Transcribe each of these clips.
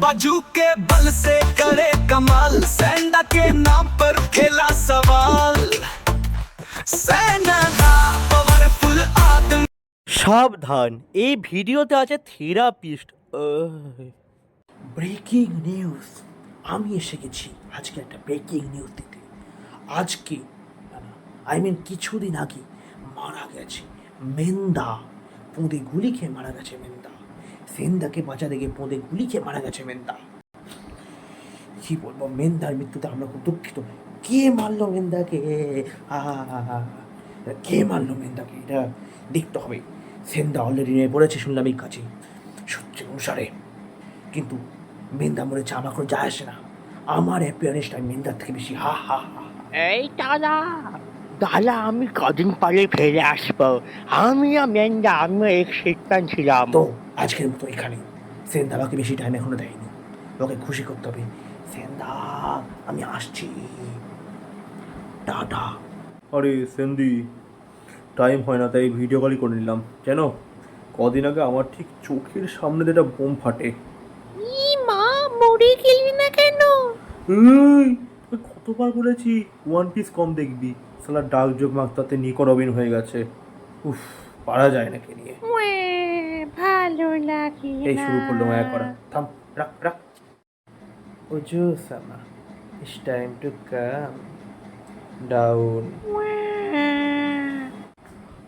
बाजू के बल से करे कमाल, सैंडा के नाम पर खेला सवाल। सैंडा पावरफुल आदमी। সাবধান, এই ভিডিওতে আছে থেরাপিস্ট। ব্রেকিং নিউজ, আমি এসে গেছি আজকে একটা ব্রেকিং নিউজ দিতে। আজকে কিছুদিন আগে মারা গেছে মেন্দা, পোঁদে গুলি খেয়ে মারা গেছে মেন্দা। সেন্দাকে বাঁচাতে গিয়ে পোঁদে গুলি খেয়ে মারা গেছে মেন্দা। কি বলবো, মেন্দার মৃত্যুতে আমরা খুব দুঃখিত। কে মারলো মেন্দাকে? কে মারলো মেন্দাকে এটা দেখতে হবে। সেন্দা অলরেডি নিয়ে পড়েছে শুনলাম এই কাছে সূত্র অনুসারে, কিন্তু মেন্দা মরেছে আমার কোনো যায় আসে না। আমার অ্যাপিয়ারেন্সটা মেন্দার থেকে বেশি। হা হা হা। এই দাদা দাদা, আমি কদিন পরে ফিরে আসবো। আমিও মেন্দা, আমিও এক্সিস্টেন্ট ছিলাম। তো আজকের মতো এখানে সেন্দা আমাকে বেশি টাইম এখনো দেয়নি, ওকে খুশি করতে হবে। সেন্দা আমি আসছি, টাটা। আরে সেন্দি, টাইম হয় না তাই ভিডিও কলই করে নিলাম। কেন, কদিন আগে আমার ঠিক চোখের সামনে যেটা বোম ফাটে। ই মা, মরে গেলি না কেন? কতবার বলেছি ওয়ান পিস কম দেখবি, সালা ডার্ক জোক মাস্টারতে নিকো রবিন হয়ে গেছে। উফ, পারা যায় না কে নিয়ে। ভালো লাগে এই না। শুরু করলো মায়া করা। থাম, রাখ রাখ। ওজো সামা, it's time to calm down.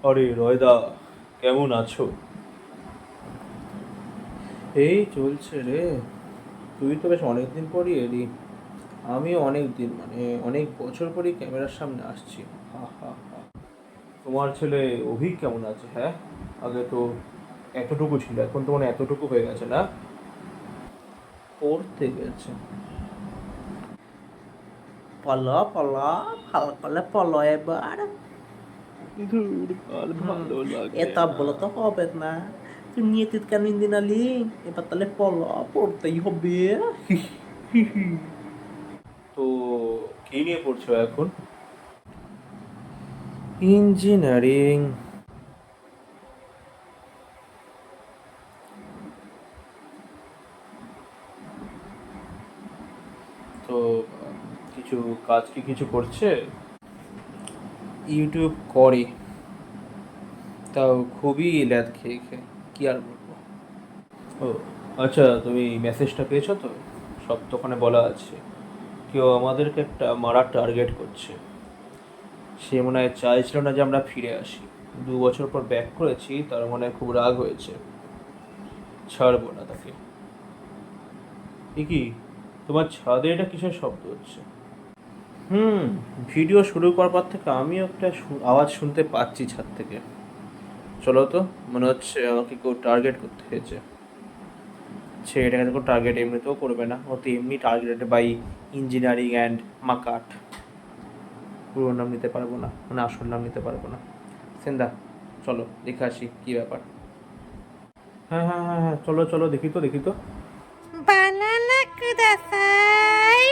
আরে রয়দা, কেমন আছো? এই চলছে রে। তুই তো বেশ অনেকদিন পরই এলি। আমিও অনেক দিন অনেক বছর পরই ক্যামেরার সামনে আসছি। হা হা হা। তোমার ছেলে অভিক কেমন আছে? হ্যাঁ, আগে তো এতটুকু ছিল, এখন তো এতটুকু হয়ে গেছে না? পড়তে গেছে। পলো পলো, ভালো করলে পলো এবার। ভালো লাগে এটা বলো তো হবে না, তুই নিয়ে কেন দিন আলি? এবার তাহলে পলো পড়তেই হবে। তো কি নিয়ে পড়ছো এখন? ইঞ্জিনিয়ারিং। তো কিছু কাজ কি কিছু করছে? ইউটিউব করে, তাও খুবই ল্যাদ খেয়ে খেয়ে, কি আর বলবো। ও আচ্ছা, তুমি মেসেজটা পেয়েছো তো? সব তো ওখানে বলা আছে, কেউ আমাদেরকে একটা মারার টার্গেট করছে। সে মনে হয় চাইছিল না যে আমরা ফিরে আসি। 2 বছর পর ব্যাক করেছি, তার মনে হয় খুব রাগ হয়েছে। ছাড়বো না তাকে। কি তোমার ছাদে এটা কিসের শব্দ হচ্ছে? ভিডিও শুরু করার পর থেকে আমিও একটা আওয়াজ শুনতে পাচ্ছি ছাদ থেকে। চলো তো, মনে হচ্ছে আমাকে কেউ টার্গেট করতে হয়েছে। সে এটাকে কোনো টার্গেট এমনিতেও করবে না, ও তো এমনি টার্গেটেড বাই ইঞ্জিনিয়ারিং অ্যান্ড মাকাট। পুরো নাম নিতে পারবো না, আসল নাম নিতে পারবো না। সেন্দা চলো দেখে আসি কী ব্যাপার। হ্যাঁ হ্যাঁ হ্যাঁ হ্যাঁ, চলো চলো, দেখি তো দেখি তো। বানানা কুদাসাই।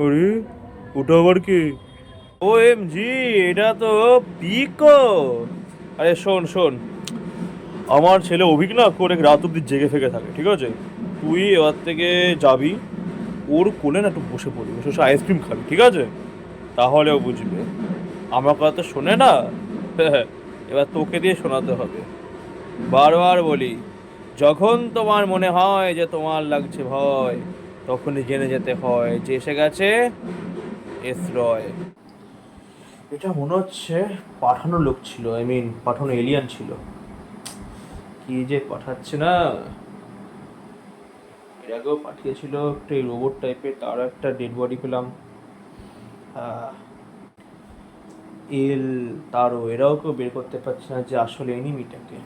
আরে ওটা আবার কি? OMG, এটা তো পিকো। আরে শোন শোন, আমার ছেলে অভিক না করে রাত অব্দি জেগে ফেগে থাকে, ঠিক আছে? তুই এবার থেকে যাবি, ওর কোলে না একটু বসে পড়বি, বসে বসে আইসক্রিম খাবি, ঠিক আছে? তাহলেও বুঝবে। আমার কথা তো শোনে না। এবার তোকে দিয়ে শোনাতে হবে। বারবার বলি, যখন তোমার মনে হয় যে তোমার লাগছে ভয়, তখনই জেনে যেতে হয় যে এসে গেছে এসরয়। এটা মনে হচ্ছে পাঠানো লোক ছিল, পাঠানো এলিয়ান ছিল। কি যে পাঠাচ্ছে না। এর আগেও পাঠিয়েছিল একটা রোবট টাইপের, তারও একটা ডেড বডি পেলাম। এল তারও, এরাও কেউ বের করতে পারছে না যে আসলে এনিমিটাকে।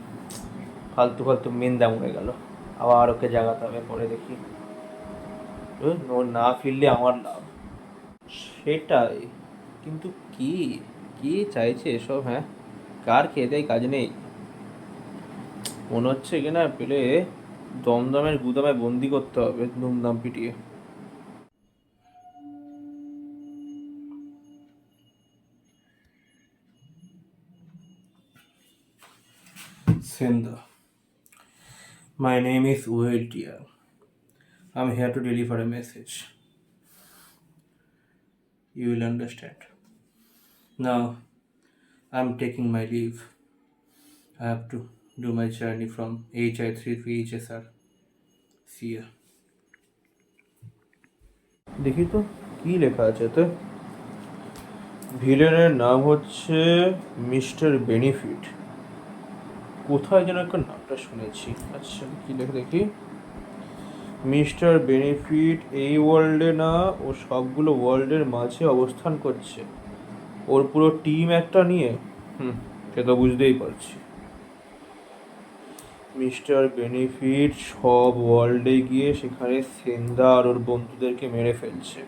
ফালতু ফালতু মেন্দা মরে গেল, আবার ওকে জাগাতে হবে পরে দেখি। ও না ফিরলে আমার লাভ। সেটাই, কিন্তু কি কি চাইছে এসব? হ্যাঁ, কার খেয়ে দেয় কাজ নেই। মনে হচ্ছে কিনা পেলে দমদমের গুদামে বন্দি করতে হবে ধুমধাম পিটিয়ে। Sindha. My name is Will dear. I'm here to deliver a message. You will understand. Now, I'm taking my leave. I have to do my journey from HI3 to HSR. See ya. দেখি তো কি লেখা আছে তো ভিলেনের নাম হচ্ছে mister benefit কোথায় যেন একটা নামটা শুনেছি আচ্ছা কি লেখা দেখি মিস্টার বেনিফিট এই ওয়ার্ল্ডে না ও সবগুলো ওয়ার্ল্ডের মাঝে অবস্থান করছে ওর পুরো টিম একটা নিয়ে সে তো বুঝতেই পারছি মিস্টার বেনিফিট সব ওয়ার্ল্ডে গিয়ে সেখানে সেন্দা আর ওর বন্ধুদেরকে মেরে ফেলছে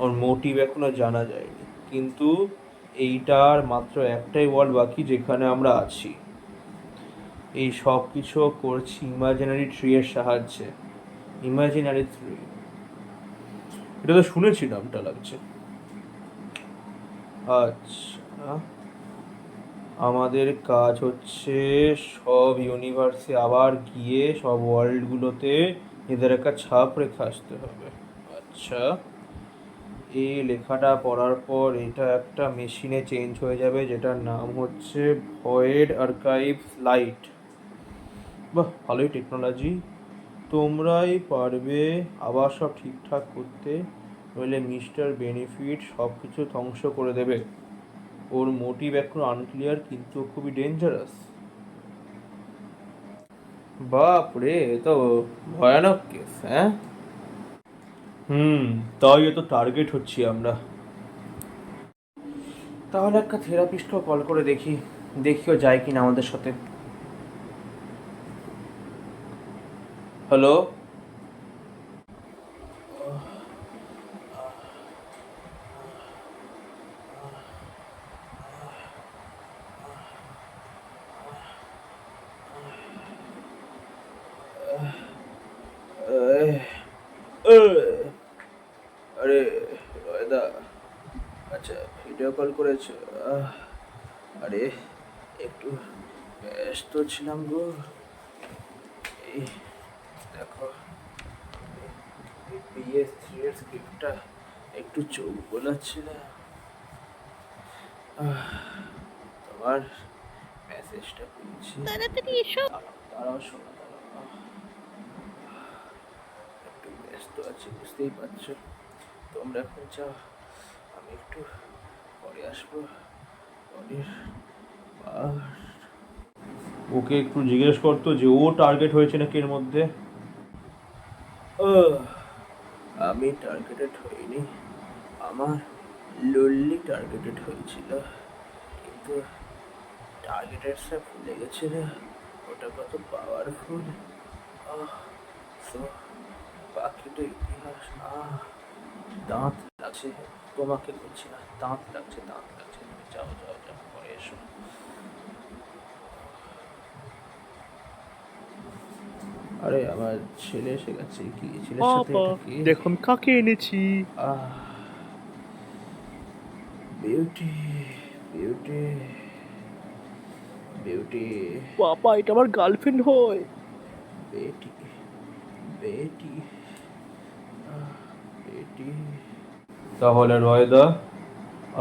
ওর মোটিভ এখনো জানা যায়নি কিন্তু এইটার মাত্র একটাই ওয়ার্ল্ড বাকি যেখানে আমরা আছি এই সব কিছু করছি ইমাজিনারি ট্রি এর সাহায্যে ইমাজিনারি ট্রি এটা তো শুনেছি নামটা লাগছে আচ্ছা আমাদের কাজ হচ্ছে সব ইউনিভার্সে আবার গিয়ে সব ওয়ার্ল্ডগুলোতে এদের একটা ছাপ রেখে আসতে হবে আচ্ছা এই লেখাটা পড়ার পর এটা একটা মেশিনে চেঞ্জ হয়ে যাবে যেটার নাম হচ্ছে ভয়েড আর্কাইভ লাইট বাহ ভালোই টেকনোলজি তোমরাই পারবে আবার সব ঠিকঠাক করতে নইলে মিস্টার বেনিফিট সব কিছু ধ্বংস করে দেবে ওর মোটিভ এখন আনক্লিয়ার কিন্তু খুবই ডেঞ্জারাস বাপ রে এ তো ভয়ানক কেস হ্যাঁ তাই এত টার্গেট হচ্ছি আমরা তাহলে একটা থেরাপিস্টকে কল করে দেখিও যায় কিনা আমাদের সাথে হ্যালো আরে রয়দা আচ্ছা ভিডিও কল করেছো আরে একটু ব্যস্ত ছিলাম গো এই দেখো PS3 এর স্ক্রিপ্টটা একটু চোখ বোলাচ্ছে না তোমার মেসেজটা পেয়েছি তাড়াতাড়ি এসো। দাঁড়াও শোনো একটু ব্যস্ত আছি বুঝতেই পারছো তোমরা এখন যাও আমি একটু পরে আসবো পরের ওকে একটু জিজ্ঞেস করতো যে ও টার্গেট হয়েছে নাকি এর মধ্যে আমি টার্গেটেড হইনি আমার লল্লি টার্গেটেড হয়েছিল কিন্তু টার্গেটেড সব ভুলে গেছিল ওটা কত পাওয়ারফুল সো বাকিটা ইতিহাস দাঁত লাগছে তোমাকে বলছি না দাঁত লাগছে তুমি যাও পরে এসো আরে আমার ছেলে এসে গেছে কি ছেলের সাথে এটা কি দেখুন কাকে এনেছি বিউটি বিউটি বিউটি বাবা এটা আমার গার্লফ্রেন্ড হয় বেটি বেটি বেটি তাহলে রয়দা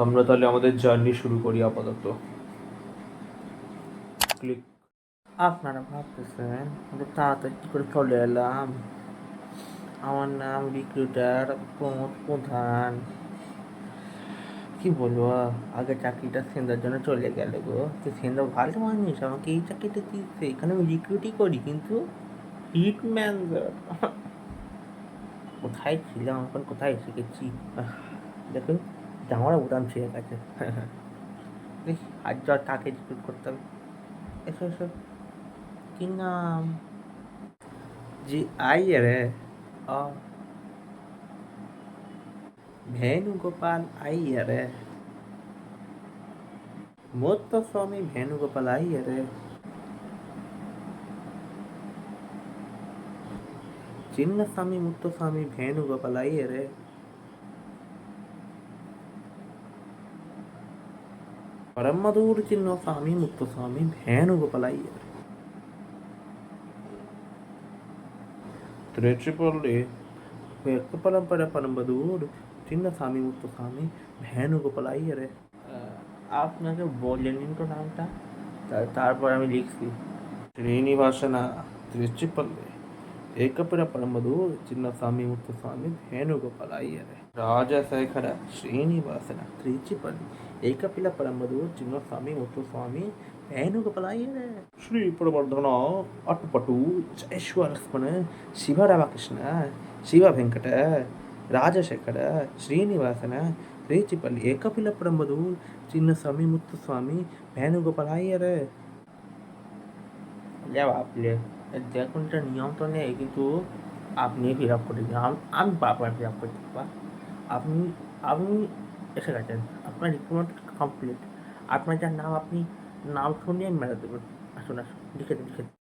আমরা তাহলে আমাদের জার্নি শুরু করি আপাতত ক্লিক আপনারা ভাবতেছেন যে তাড়াতাড়ি কী করে চলে এলাম আমার নাম রিক্রুটার প্রমোদ প্রধান কি বলবো আগে চাকরিটা সেন্দার জন্য চলে গেল গো তো সেন্দা ভালো মানুষ আমাকে এই চাকরিটা দিচ্ছে এখানে আমি রিক্রুটই করি কিন্তু হিটম্যান কোথায় ছিলাম এখন কোথায় এসে গেছি দেখুন জামারা উঠান ছেড়ে গেছে দেখি আর যা তাকে রিক্রুট করতে হবে এসো কি নাম জি আইয়ারে ভেনুগোপাল আইয়ারে মুত্তস্বামী ভেনুগোপাল আইয়ারে ಚಿನ್ನಸ್ವಾಮಿ ಮುತ್ತುಸ್ವಾಮಿ ವೇಣುಗೋಪಾಲ ಅಯ್ಯರೇ ಪರಮದೂರು ಚಿನ್ನಸ್ವಾಮಿ ಮುತ್ತುಸ್ವಾಮಿ ವೇಣುಗೋಪಾಲಯ್ಯರ್. ತ್ರಿಚಿಪಲ್ಲಿ ಪರಂಪರೆ ಪರಮದೂರು চিন্নস্বামী মুক্তস্বামী ವೇಣুগোপালಯ್যর. আপনাকে বললেন তো নামটা, তারপর আমি লিখছি ಶ್ರೀನಿವಾಸನ ತ್ರಿಚಿಪಲ್ಲಿ ಏಕಪುರ ಪರಮದು ಚಿನ್ನಸ್ವಾಮಿ ಮುತ್ತುಸ್ವಾಮಿ ವೇಣುಗೋಪಾಲಯ್ಯರ್. ರಾಜಶೇಖರ ಶ್ರೀನಿವಾಸನ ತ್ರಿಚಿಪಲ್ಲಿ ಏಕಪಿಲ ಪರಮದೂರು ಚಿನ್ನಸ್ವಾಮಿ ಮುತ್ತುಸ್ವಾಮಿ ವೇಣುಗೋಪಾಲಯ್ಯರ್. ಶ್ರೀ ಪ್ರವರ್ಧನ ಅಟ್ಟುಪಟ್ಟು ಜಯೇಶ್ವರ ಲಕ್ಷ್ಮಣ ಶಿವರಾಮಕೃಷ್ಣ ಶಿವ ವೆಂಕಟ ರಾಜಶೇಖರ ಶ್ರೀನಿವಾಸನ ರೇಚಿಪಲ್ಲಿ ಏಕಪಿಲ ಪರಂಬದು চিন্নস্বামী মুত্তুস্বামী ವೇಣুগোপালಯ್যর. আপনি দেখুন, এটা নিয়ম তো নেই, কিন্তু আপনি ফিল আপ করে দিন, আমি বারবার ফিল আপ করতে পারবো। আপনি আপনি এসে গেছেন, আপনার রিক্রুটমেন্ট কমপ্লিট। আপনার যার নাম, আপনি নাম শুনিয়ে মেরে দেবেন। আসুন আসুন, লিখে দিন লিখে দিন।